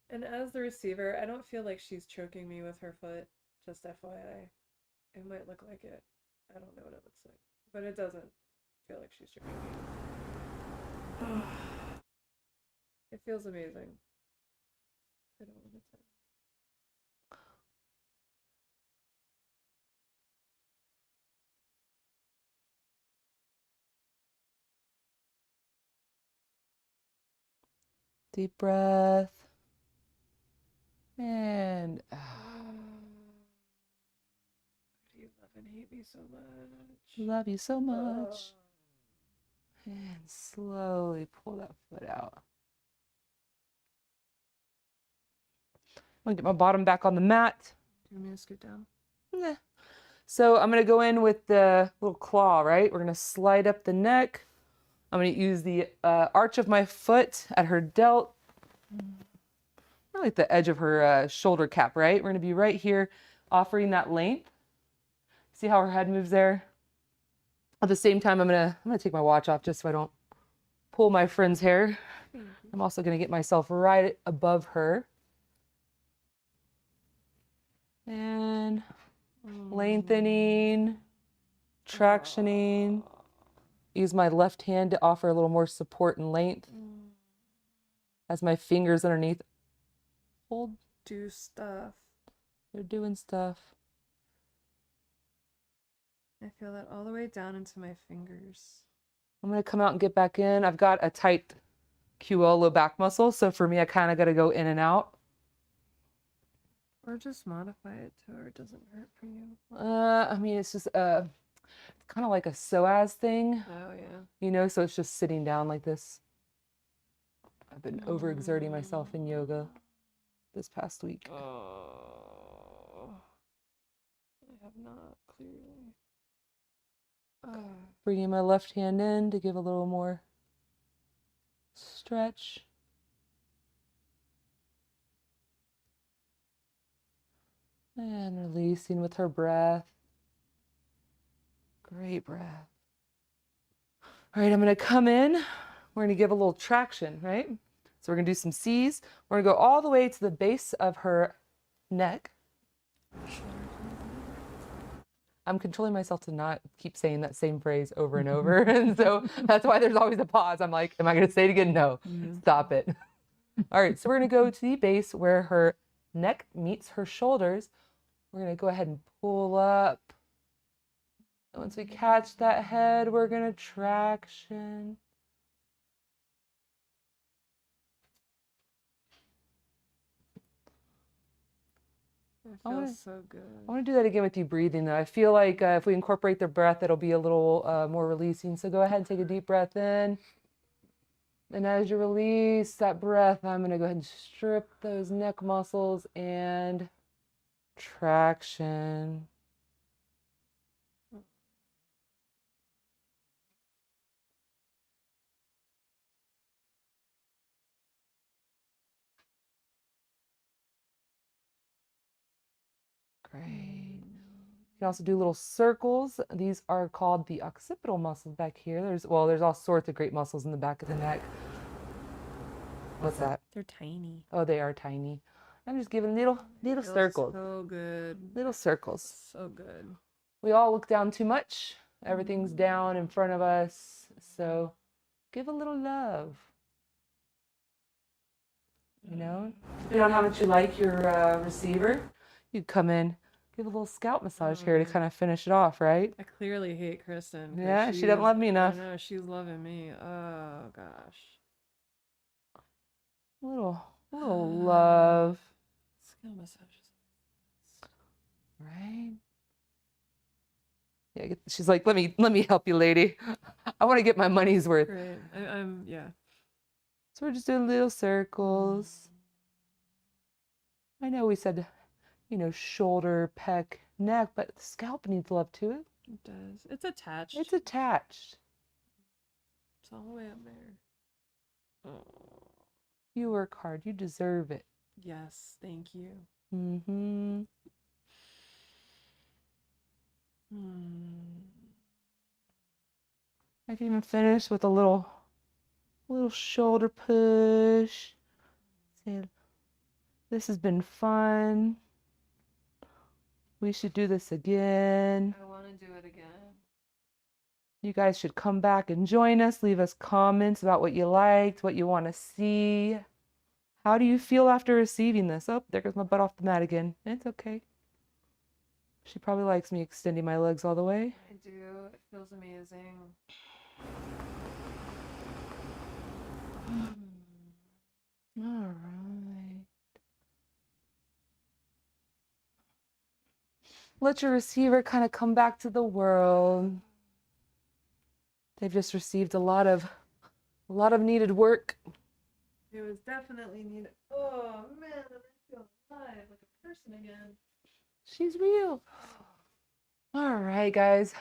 And as the receiver, I don't feel like she's choking me with her foot. Just FYI. It might look like it. I don't know what it looks like. But it doesn't feel like she's choking me. It feels amazing. I don't want to tell. Deep breath. And Why do you love and hate me so much? love you so much. And slowly pull that foot out. I'm gonna get my bottom back on the mat. Do you want me to scoot down? Nah. So I'm gonna go in with the little claw, right? We're gonna slide up the neck. I'm gonna use the arch of my foot at her delt. Really like the edge of her shoulder cap, right? We're gonna be right here, offering that length. See how her head moves there? At the same time, I'm gonna take my watch off just so I don't pull my friend's hair. I'm also gonna get myself right above her. And lengthening, tractioning. Use my left hand to offer a little more support and length. As my fingers underneath hold. Do stuff. They're doing stuff. I feel that all the way down into my fingers. I'm gonna come out and get back in. I've got a tight QL low back muscle, so for me, I kind of got to go in and out. Or just modify it to where it doesn't hurt for you. I mean, it's just it's kind of like a psoas thing. Oh yeah. You know, so it's just sitting down like this. I've been overexerting myself in yoga this past week. Oh, I have not clearly. Bringing my left hand in to give a little more stretch. And releasing with her breath. Great breath. All right, I'm going to come in. We're going to give a little traction, right? So we're going to do some C's. We're going to go all the way to the base of her neck. I'm controlling myself to not keep saying that same phrase over and over. And so that's why there's always a pause. I'm like, am I going to say it again? No, stop it. All right, so we're going to go to the base where her neck meets her shoulders. We're going to go ahead and pull up. And once we catch that head, we're going to traction. It feels so good. I want to do that again with you breathing, though. I feel like if we incorporate the breath, it'll be a little more releasing. So go ahead and take a deep breath in. And as you release that breath, I'm going to go ahead and strip those neck muscles and traction. Great. You can also do little circles. These are called the occipital muscles back here. There's all sorts of great muscles in the back of the neck. What's that? They're tiny. Oh, they are tiny. I'm just giving little circles. So good. Little circles. So good. We all look down too much. Everything's down in front of us. So give a little love. You know, depending on how much you like your receiver, you come in, give a little scalp massage here to kind of finish it off, right? I clearly hate Kristen. Yeah, she doesn't love me enough. I know, she's loving me. Oh gosh. A little love. Scalp massages. Right? Yeah, she's like, let me help you, lady. I want to get my money's worth. Great. Yeah. So we're just doing little circles. I know we said, you know, shoulder, pec, neck, but the scalp needs love too. It does. It's attached. It's attached. It's all the way up there. You work hard. You deserve it. Yes, thank you. Mm-hmm. I can even finish with a little shoulder push. Say, this has been fun. We should do this again. I want to do it again. You guys should come back and join us. Leave us comments about what you liked, what you want to see. How do you feel after receiving this? Oh, there goes my butt off the mat again. It's okay. She probably likes me extending my legs all the way. I do. It feels amazing. All right. Let your receiver kind of come back to the world. They've just received a lot of needed work. It was definitely needed. Oh man, I feel alive like a person again. She's real. All right, guys.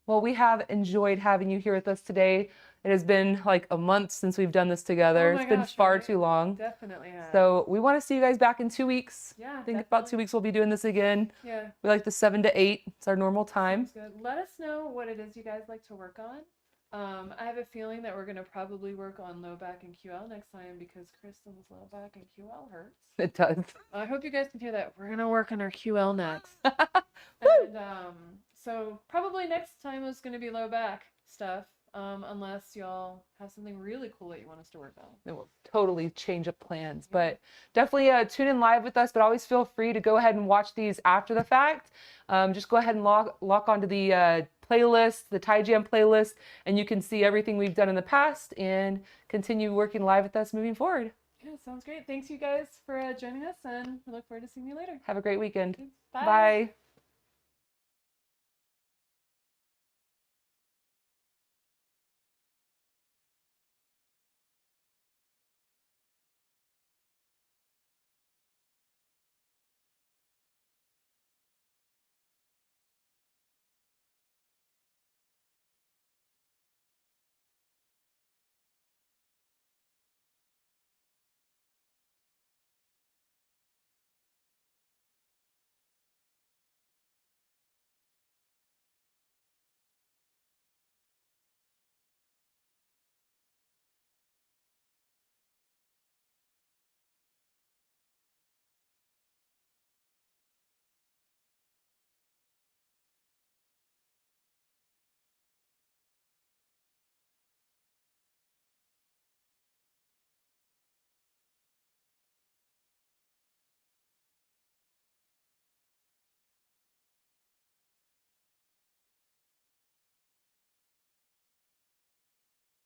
Well, we have enjoyed having you here with us today. It has been like a month since we've done this together. Oh my It's been gosh, far right? too long. Definitely has. So we want to see you guys back in 2 weeks. Yeah, I think about 2 weeks we'll be doing this again. Yeah. We like the 7 to 8. It's our normal time. Sounds good. Let us know what it is you guys like to work on. I have a feeling that we're going to probably work on low back and QL next time because Kristen's low back and QL hurts. It does. I hope you guys can hear that. We're going to work on our QL next. And so probably next time is going to be low back stuff, unless y'all have something really cool that you want us to work on. It will totally change up plans, but definitely tune in live with us, but always feel free to go ahead and watch these after the fact. Just go ahead and lock onto the playlist, the Tie Jam playlist, and you can see everything we've done in the past and continue working live with us moving forward. Yeah, sounds great. Thanks you guys for joining us, and we look forward to seeing you later. Have a great weekend. Bye. Bye.